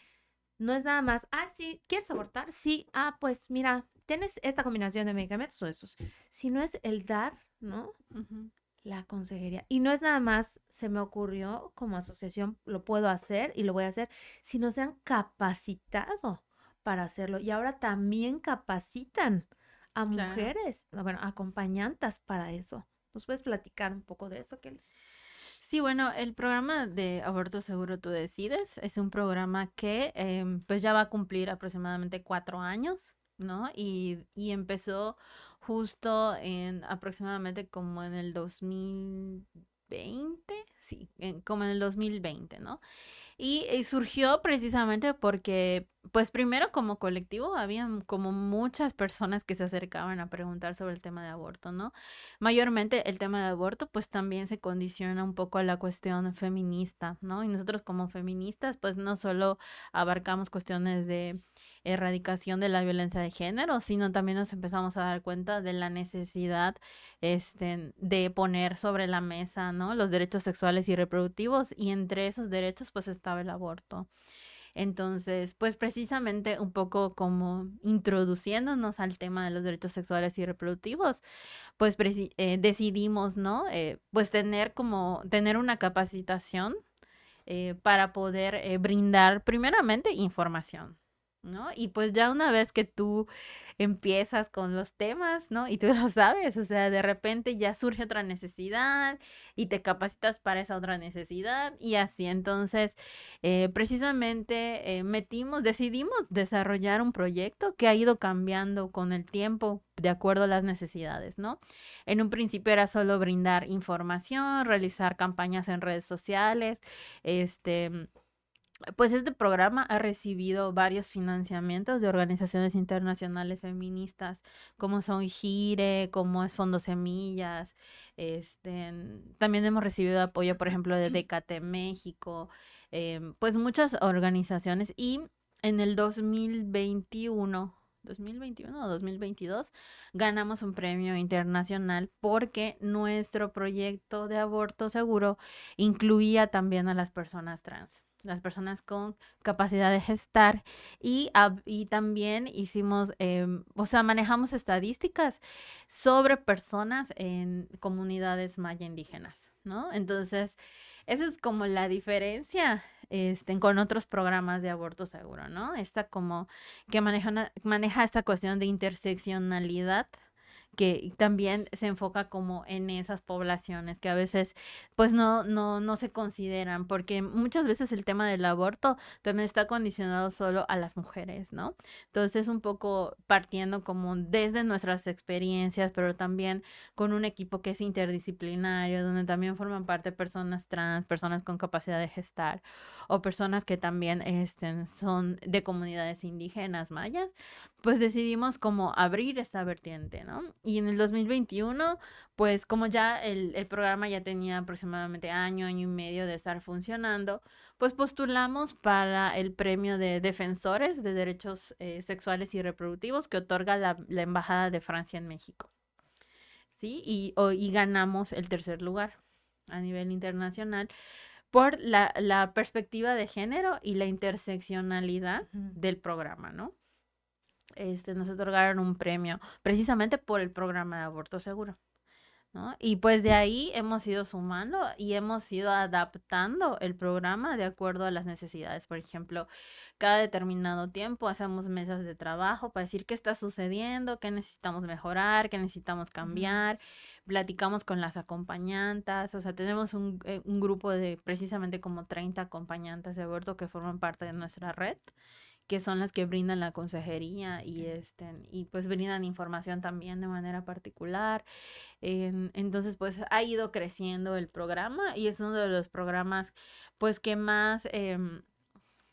no es nada más, sí, ¿quieres abortar? Sí, pues mira, tienes esta combinación de medicamentos o estos. Sino es el dar, ¿no? Ujú. La consejería. Y no es nada más, se me ocurrió como asociación, lo puedo hacer y lo voy a hacer, sino se han capacitado para hacerlo. Y ahora también capacitan a Claro. mujeres, bueno, acompañantas para eso. ¿Nos puedes platicar un poco de eso, Kelly? Sí, bueno, el programa de Aborto Seguro Tú Decides es un programa que pues ya va a cumplir aproximadamente 4 años, ¿no? Y empezó justo en aproximadamente como en el 2020, sí, como en el 2020, ¿no? Y surgió precisamente porque, pues primero como colectivo, había como muchas personas que se acercaban a preguntar sobre el tema de aborto, ¿no? Mayormente el tema de aborto, pues también se condiciona un poco a la cuestión feminista, ¿no? Y nosotros como feministas, pues no solo abarcamos cuestiones de erradicación de la violencia de género, sino también nos empezamos a dar cuenta de la necesidad de poner sobre la mesa, ¿no? Los derechos sexuales y reproductivos, y entre esos derechos, pues estaba el aborto. Entonces, pues precisamente un poco como introduciéndonos al tema de los derechos sexuales y reproductivos, pues decidimos, ¿no? Pues tener una capacitación para poder brindar primeramente información, ¿no? Y pues ya una vez que tú empiezas con los temas, ¿no? Y tú lo sabes, o sea, de repente ya surge otra necesidad y te capacitas para esa otra necesidad y así. Entonces, precisamente decidimos desarrollar un proyecto que ha ido cambiando con el tiempo de acuerdo a las necesidades, ¿no? En un principio era solo brindar información, realizar campañas en redes sociales, este, pues este programa ha recibido varios financiamientos de organizaciones internacionales feministas, como son GIRE, como es Fondo Semillas. También hemos recibido apoyo, por ejemplo, de Decate México, pues muchas organizaciones. Y en el 2021 2021 o 2022, ganamos un premio internacional porque nuestro proyecto de aborto seguro incluía también a las personas trans, las personas con capacidad de gestar y también hicimos, o sea, manejamos estadísticas sobre personas en comunidades maya indígenas, ¿no? Entonces, esa es como la diferencia con otros programas de aborto seguro, ¿no? Esta como que maneja esta cuestión de interseccionalidad que también se enfoca como en esas poblaciones que a veces pues no se consideran, porque muchas veces el tema del aborto también está condicionado solo a las mujeres, ¿no? Entonces un poco partiendo como desde nuestras experiencias, pero también con un equipo que es interdisciplinario, donde también forman parte personas trans, personas con capacidad de gestar o personas que también son de comunidades indígenas mayas, pues decidimos como abrir esta vertiente, ¿no? Y en el 2021, pues como ya el programa ya tenía aproximadamente año y medio de estar funcionando, pues postulamos para el premio de defensores de derechos sexuales y reproductivos que otorga la Embajada de Francia en México, ¿sí? Y ganamos el tercer lugar a nivel internacional por la perspectiva de género y la interseccionalidad Ujú. del programa, ¿no? Nos otorgaron un premio precisamente por el programa de aborto seguro, ¿no? Y pues de ahí hemos ido sumando y hemos ido adaptando el programa de acuerdo a las necesidades. Por ejemplo, cada determinado tiempo hacemos mesas de trabajo para decir qué está sucediendo, qué necesitamos mejorar, qué necesitamos Ujú. cambiar. Platicamos con las acompañantas, o sea, tenemos un grupo de precisamente como 30 acompañantes de aborto que forman parte de nuestra red, que son las que brindan la consejería y pues brindan información también de manera particular. Entonces, pues ha ido creciendo el programa y es uno de los programas, pues que más,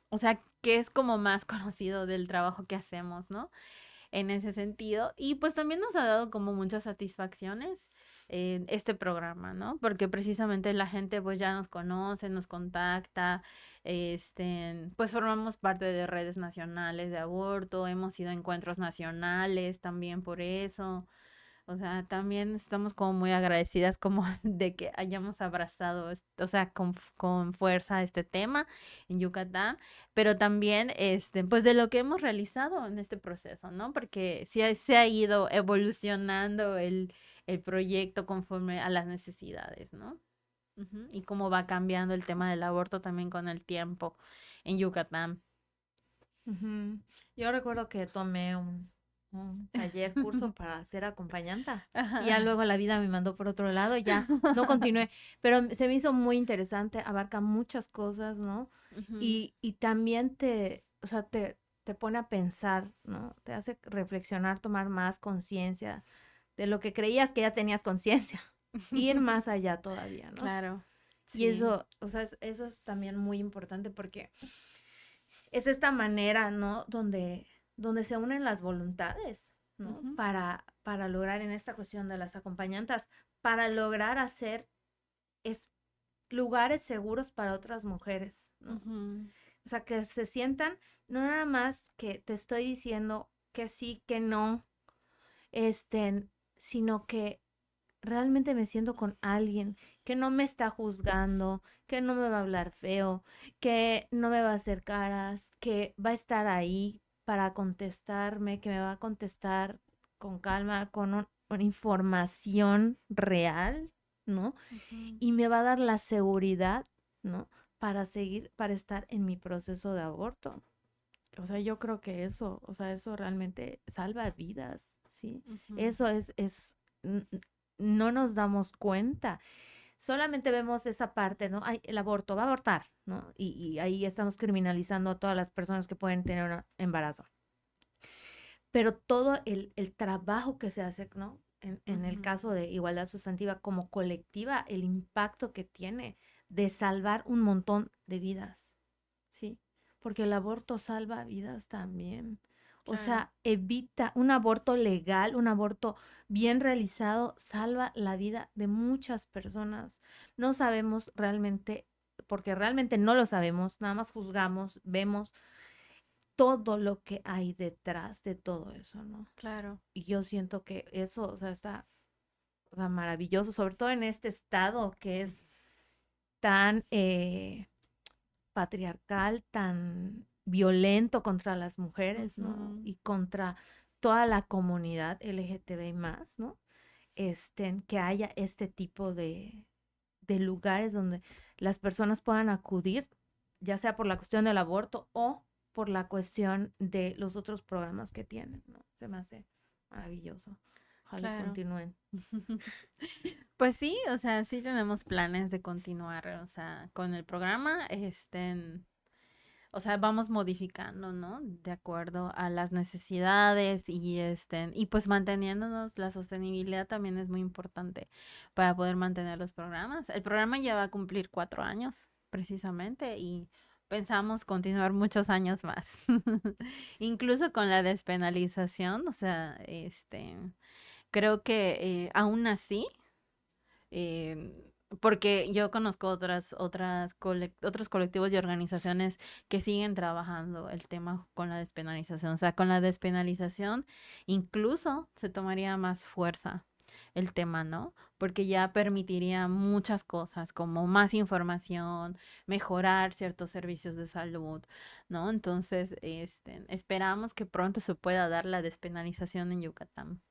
o sea, que es como más conocido del trabajo que hacemos, ¿no? En ese sentido. Y pues también nos ha dado como muchas satisfacciones este programa, ¿no? Porque precisamente la gente pues ya nos conoce, nos contacta, pues formamos parte de redes nacionales de aborto, hemos ido a encuentros nacionales también por eso. O sea, también estamos como muy agradecidas como de que hayamos abrazado, o sea, con fuerza este tema en Yucatán, pero también, pues de lo que hemos realizado en este proceso, ¿no? Porque sí se ha ido evolucionando el proyecto conforme a las necesidades, ¿no? Ujú. Y cómo va cambiando el tema del aborto también con el tiempo en Yucatán. Ujú. Yo recuerdo que tomé un taller, curso para ser acompañanta y ya Ajá. luego la vida me mandó por otro lado y ya no continué, pero se me hizo muy interesante, abarca muchas cosas, ¿no? Ujú, Y también o sea, te pone a pensar, ¿no? Te hace reflexionar, tomar más conciencia de lo que creías que ya tenías conciencia, ir más allá todavía, ¿no? claro, Y sí. eso, o sea, eso es también muy importante porque es esta manera, ¿no? Donde se unen las voluntades, ¿no? Ujú, Para lograr en esta cuestión de las acompañantas, para lograr hacer es, lugares seguros para otras mujeres, ¿no? ujú. O sea, que se sientan, no nada más que te estoy diciendo que sí, que no, sino que realmente me siento con alguien que no me está juzgando, que no me va a hablar feo, que no me va a hacer caras, que va a estar ahí para contestarme, que me va a contestar con calma, con una información real, ¿no? Ujú, Y me va a dar la seguridad, ¿no? Para seguir, para estar en mi proceso de aborto. O sea, yo creo que eso, o sea, eso realmente salva vidas, ¿sí? ujú, Eso no nos damos cuenta. Solamente vemos esa parte, ¿no? Ay, el aborto, va a abortar, ¿no? Y ahí estamos criminalizando a todas las personas que pueden tener un embarazo. Pero todo el trabajo que se hace, ¿no? En el ujú. caso de igualdad sustantiva como colectiva, el impacto que tiene de salvar un montón de vidas, ¿sí? Porque el aborto salva vidas también. O Claro. sea, evita un aborto legal, un aborto bien realizado, salva la vida de muchas personas. No sabemos realmente, porque realmente no lo sabemos, nada más juzgamos, vemos todo lo que hay detrás de todo eso, ¿no? Claro. Y yo siento que eso, o sea, está, o sea, maravilloso, sobre todo en este estado que es tan patriarcal, tan violento contra las mujeres, ¿no? Ujú. Y contra toda la comunidad LGTBI más, ¿no? Que haya este tipo de lugares donde las personas puedan acudir, ya sea por la cuestión del aborto o por la cuestión de los otros programas que tienen, ¿no? Se me hace maravilloso. Ojalá y Claro. continúen. Pues sí, o sea, sí tenemos planes de continuar, o sea, con el programa, o sea, vamos modificando, ¿no? De acuerdo a las necesidades y pues manteniéndonos, la sostenibilidad también es muy importante para poder mantener los programas. El programa ya va a cumplir 4 años, precisamente, y pensamos continuar muchos años más. Incluso con la despenalización, o sea, creo que aún así, em, porque yo conozco otros colectivos y organizaciones que siguen trabajando el tema con la despenalización. O sea, con la despenalización incluso se tomaría más fuerza el tema, ¿no? Porque ya permitiría muchas cosas, como más información, mejorar ciertos servicios de salud, ¿no? Entonces, esperamos que pronto se pueda dar la despenalización en Yucatán.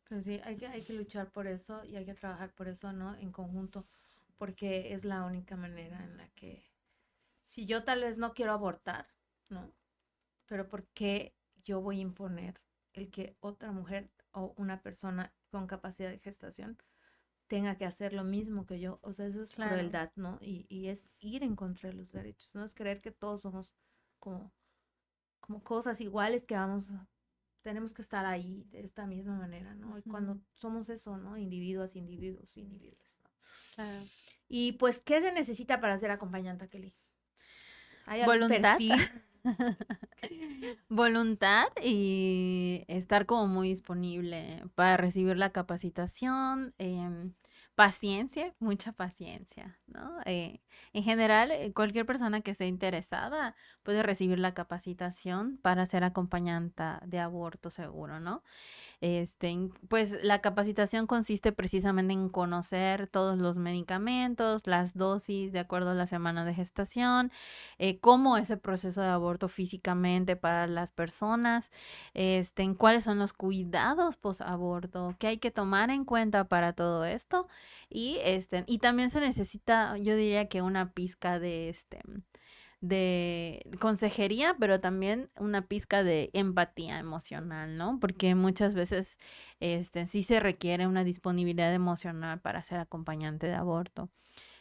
Pues sí, hay que luchar por eso y hay que trabajar por eso, ¿no? En conjunto, porque es la única manera en la que, si yo tal vez no quiero abortar, ¿no? Pero ¿por qué yo voy a imponer el que otra mujer o una persona con capacidad de gestación tenga que hacer lo mismo que yo? O sea, eso es Claro. crueldad, ¿no? Y es ir en contra de los derechos, no es creer que todos somos como, como cosas iguales que tenemos que estar ahí de esta misma manera, ¿no? Y cuando Ujú. somos eso, ¿no? Individuos, individuos, individuos, ¿no? Claro. Y pues, ¿qué se necesita para ser acompañante, Kelly? ¿Hay algún Voluntad. perfil? Voluntad y estar como muy disponible para recibir la capacitación, paciencia, mucha paciencia, ¿no? En general, cualquier persona que esté interesada puede recibir la capacitación para ser acompañante de aborto seguro, ¿no? Pues la capacitación consiste precisamente en conocer todos los medicamentos, las dosis de acuerdo a la semana de gestación, cómo es el proceso de aborto físicamente para las personas, en cuáles son los cuidados post-aborto, qué hay que tomar en cuenta para todo esto y también se necesita, yo diría que una pizca de consejería, pero también una pizca de empatía emocional, ¿no? Porque muchas veces sí se requiere una disponibilidad emocional para ser acompañante de aborto.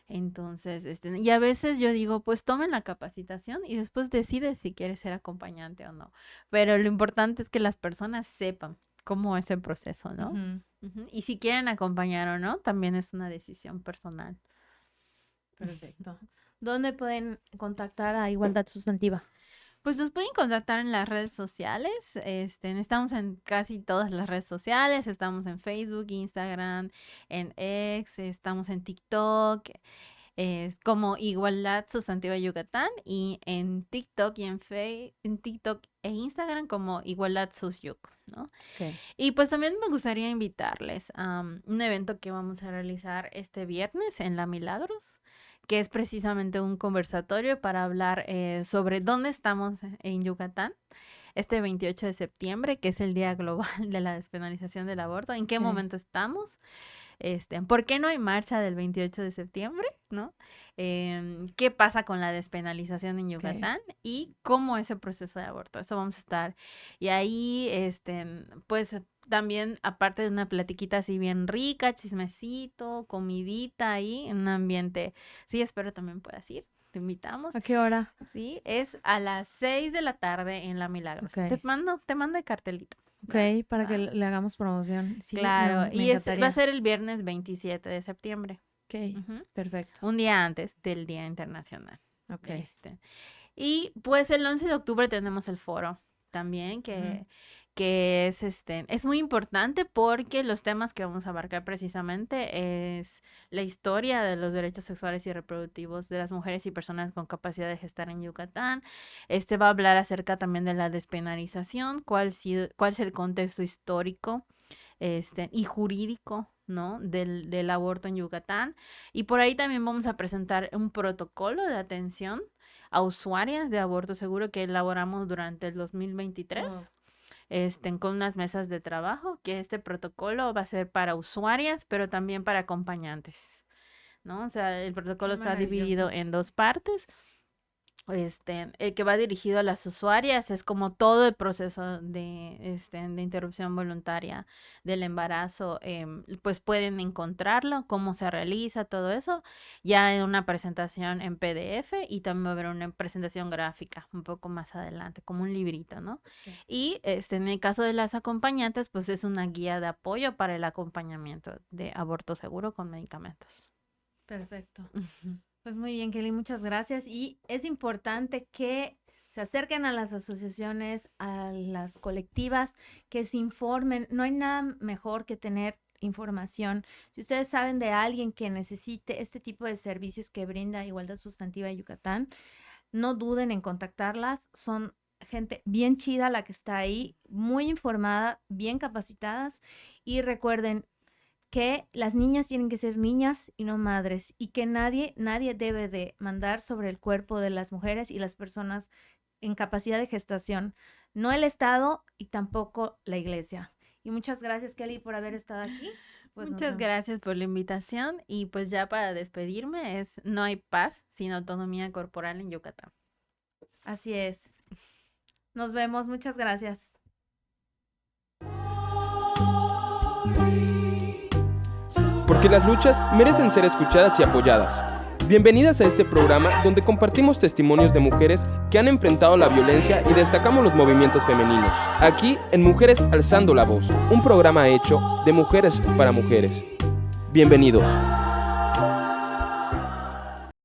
Entonces, y a veces yo digo, pues tomen la capacitación y después decides si quieres ser acompañante o no. Pero lo importante es que las personas sepan cómo es el proceso, ¿no? Ujú. Ujú. Y si quieren acompañar o no, también es una decisión personal. Perfecto. ¿Dónde pueden contactar a Igualdad Sustantiva? Pues nos pueden contactar en las redes sociales. Estamos en casi todas las redes sociales. Estamos en Facebook, Instagram, en X, estamos en TikTok, como Igualdad Sustantiva Yucatán, y en TikTok y en TikTok e Instagram como Igualdad Susyuk, ¿no? Okay. Y pues también me gustaría invitarles a un evento que vamos a realizar este viernes en La Milagros, que es precisamente un conversatorio para hablar sobre dónde estamos en Yucatán este 28 de septiembre, que es el Día Global de la Despenalización del Aborto. ¿En qué Okay. momento estamos? ¿Por qué no hay marcha del 28 de septiembre? ¿No? ¿Qué pasa con la despenalización en Yucatán? Y cómo es el proceso de aborto. Esto vamos a estar. Y ahí, pues también, aparte de una platiquita así bien rica, chismecito, comidita ahí, en un ambiente. Sí, espero también puedas ir. Te invitamos. ¿A qué hora? Sí, es a las 6 de la tarde en La Milagros. Te Okay. mando el cartelito. Okay, ¿Va? para que ¿Va? le hagamos promoción. Sí, Claro, me y va a encantaría. ser el viernes 27 de septiembre. Okay, Ujú. perfecto. Un día antes del Día Internacional. Okay. Y pues el 11 de octubre tenemos el foro también, Ujú. que es muy importante porque los temas que vamos a abarcar precisamente es la historia de los derechos sexuales y reproductivos de las mujeres y personas con capacidad de gestar en Yucatán. Va a hablar acerca también de la despenalización, cuál es el contexto histórico y jurídico, ¿no? del aborto en Yucatán. Y por ahí también vamos a presentar un protocolo de atención a usuarias de aborto seguro que elaboramos durante el 2023. Oh. Con unas mesas de trabajo, que este protocolo va a ser para usuarias, pero también para acompañantes, ¿no? O sea, el protocolo Qué está dividido maravilloso. en 2 partes. El que va dirigido a las usuarias es como todo el proceso de interrupción voluntaria del embarazo, pues pueden encontrarlo, cómo se realiza, todo eso, ya en una presentación en PDF y también va a haber una presentación gráfica un poco más adelante, como un librito, ¿no? Sí. Y en el caso de las acompañantes, pues es una guía de apoyo para el acompañamiento de aborto seguro con medicamentos. Perfecto. Ujú. Pues muy bien, Kelly, muchas gracias. Y es importante que se acerquen a las asociaciones, a las colectivas, que se informen. No hay nada mejor que tener información. Si ustedes saben de alguien que necesite este tipo de servicios que brinda Igualdad Sustantiva de Yucatán, no duden en contactarlas. Son gente bien chida la que está ahí, muy informada, bien capacitadas. Y recuerden que las niñas tienen que ser niñas y no madres, y que nadie debe de mandar sobre el cuerpo de las mujeres y las personas en capacidad de gestación, no el Estado y tampoco la Iglesia. Y muchas gracias, Kelly, por haber estado aquí. Pues nos Muchas vemos. gracias por la invitación y pues ya para despedirme no hay paz sin autonomía corporal en Yucatán. Así es. Nos vemos, muchas gracias. Porque las luchas merecen ser escuchadas y apoyadas. Bienvenidas a este programa donde compartimos testimonios de mujeres que han enfrentado la violencia y destacamos los movimientos femeninos. Aquí en Mujeres Alzando la Voz, un programa hecho de mujeres para mujeres. Bienvenidos.